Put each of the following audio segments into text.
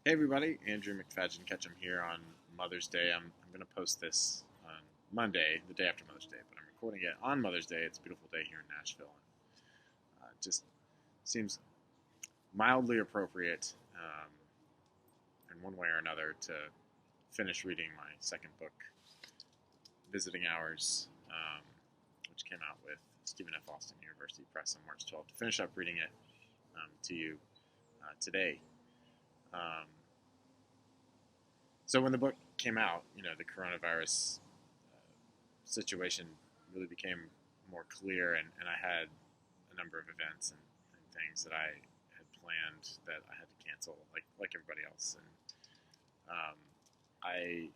Hey everybody, Andrew McFadyen-Ketchum here on Mother's Day. I'm going to post this on Monday, the day after Mother's Day, but I'm recording it on Mother's Day. It's a beautiful day here in Nashville. It just seems mildly appropriate in one way or another to finish reading my second book, Visiting Hours, which came out with Stephen F. Austin University Press on March 12th. To finish up reading it to you today. So when the book came out, the coronavirus situation really became more clear, and I had a number of events and things that I had planned that I had to cancel, like everybody else. And um, I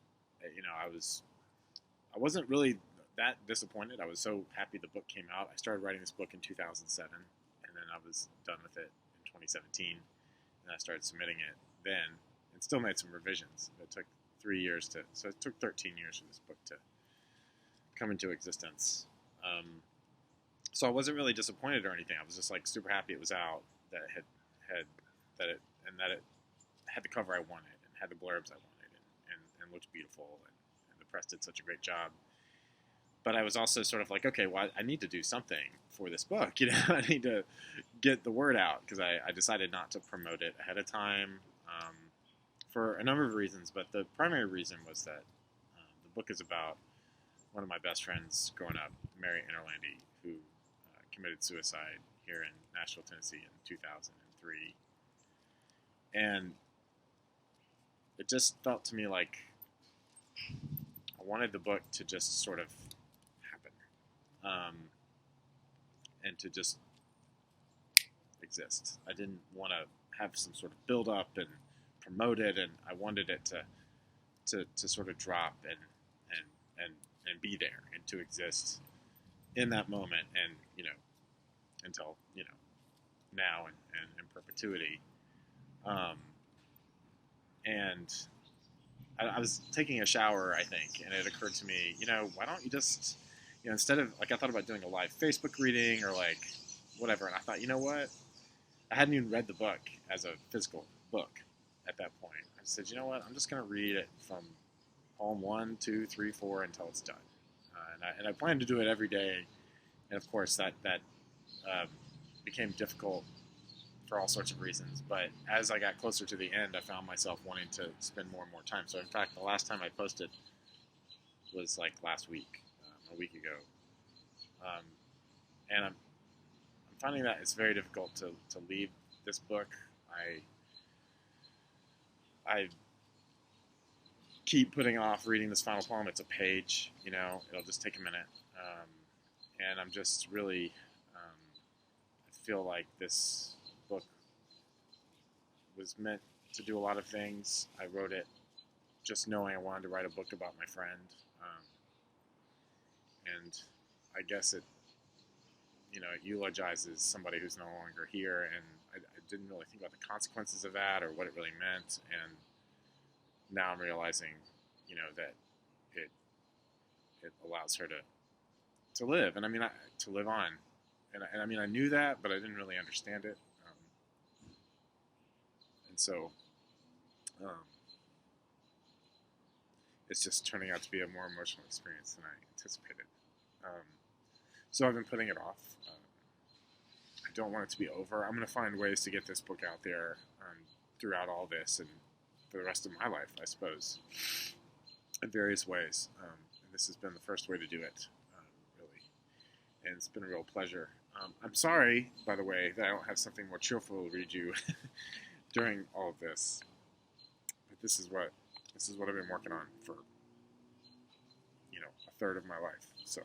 wasn't really that disappointed. I was so happy the book came out. I started writing this book in 2007, and then I was done with it in 2017, and I started submitting it then, and still made some revisions. It took 3 years so it took 13 years for this book to come into existence. So I wasn't really disappointed or anything. I was just like super happy it was out, that it had that it had the cover I wanted and had the blurbs I wanted, and looked beautiful, and the press did such a great job. But I was also sort of like, okay, well, I need to do something for this book. I need to get the word out, because I decided not to promote it ahead of time for a number of reasons. But the primary reason was that the book is about one of my best friends growing up, Mary Interlandi, who committed suicide here in Nashville, Tennessee in 2003. And it just felt to me like I wanted the book to just sort of happen, and to just exist. I didn't want to have some sort of build up and promote it, and I wanted it to sort of drop and be there, and to exist in that moment, and until now and in perpetuity. And I was taking a shower, I think, and it occurred to me, why don't you just, instead of, like, I thought about doing a live Facebook reading or like whatever, and I thought, you know what, I hadn't even read the book as a physical book at that point. I said, you know what, I'm just going to read it from poem 1, 2, 3, 4 until it's done. And I planned to do it every day, and of course that became difficult for all sorts of reasons. But as I got closer to the end, I found myself wanting to spend more and more time. So in fact, the last time I posted was like last week, a week ago, and I'm finding that it's very difficult to leave this book. I keep putting off reading this final poem. It's a page, it'll just take a minute, and I'm just really I feel like this book was meant to do a lot of things. I wrote it just knowing I wanted to write a book about my friend, and I guess it eulogizes somebody who's no longer here, and I didn't really think about the consequences of that or what it really meant, and now I'm realizing, that it allows her to live, and to live on, and I knew that, but I didn't really understand it, and so it's just turning out to be a more emotional experience than I anticipated. So I've been putting it off. I don't want it to be over. I'm going to find ways to get this book out there throughout all this and for the rest of my life, I suppose, in various ways. And this has been the first way to do it, really. And it's been a real pleasure. I'm sorry, by the way, that I don't have something more cheerful to read you during all of this. But this is what I've been working on for a third of my life. So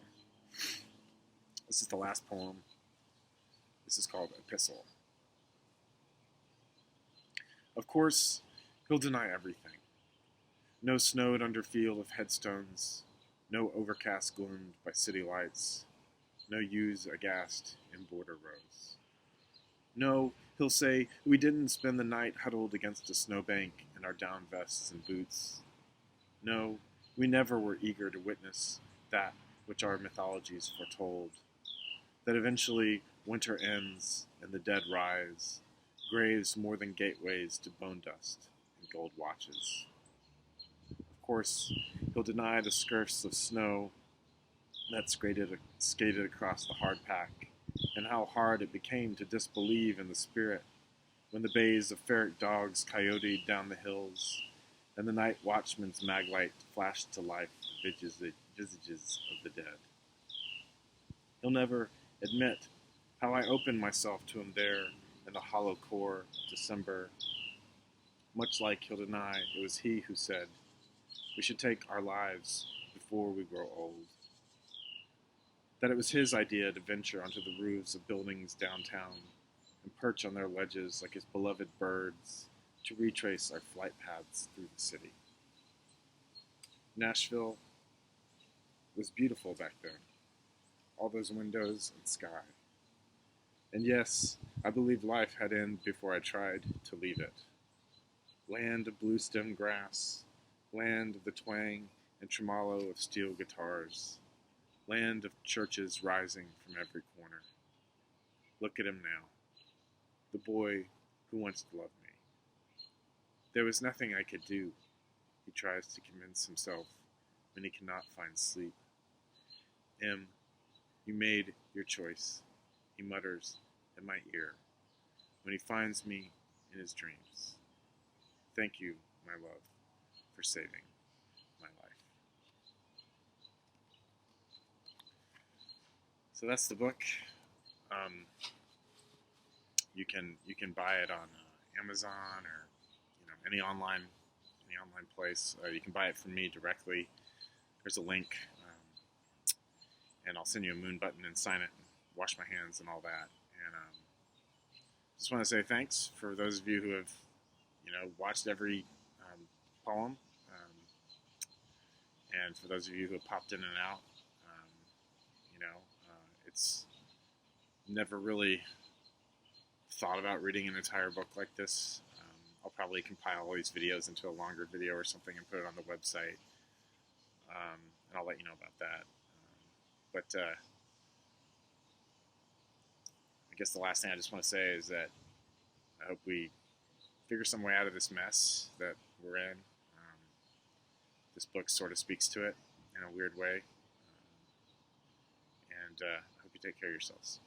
this is the last poem. This is called Epistle. Of course, he'll deny everything. No snowed under field of headstones, no overcast gloomed by city lights, no ewes aghast in border rows. No, he'll say, we didn't spend the night huddled against a snowbank in our down vests and boots. No, we never were eager to witness that which our mythologies foretold, that eventually winter ends and the dead rise, graves more than gateways to bone dust and gold watches. Of course, he'll deny the skirts of snow that skated across the hard pack, and how hard it became to disbelieve in the spirit when the bays of ferret dogs coyoted down the hills, and the night watchman's maglight flashed to life the visages of the dead. He'll never admit how I opened myself to him there in the hollow core of December, much like he'll deny it was he who said we should take our lives before we grow old. That it was his idea to venture onto the roofs of buildings downtown and perch on their ledges like his beloved birds to retrace our flight paths through the city. Nashville was beautiful back then, all those windows and sky. And yes, I believe life had ended before I tried to leave it. Land of blue stem grass, land of the twang and tremolo of steel guitars, land of churches rising from every corner. Look at him now, the boy who once loved me. There was nothing I could do, he tries to convince himself when he cannot find sleep. M, you made your choice, he mutters in my ear when he finds me in his dreams. Thank you, my love, for saving my life. So that's the book. You can buy it on Amazon or any online place. You can buy it from me directly. There's a link, and I'll send you a moon button and sign it, and wash my hands and all that. And just want to say thanks for those of you who have watched every poem, and for those of you who have popped in and out. It's never really thought about reading an entire book like this. I'll probably compile all these videos into a longer video or something and put it on the website, and I'll let you know about that. But I guess the last thing I just want to say is that I hope we figure some way out of this mess that we're in. This book sort of speaks to it in a weird way. And I hope you take care of yourselves.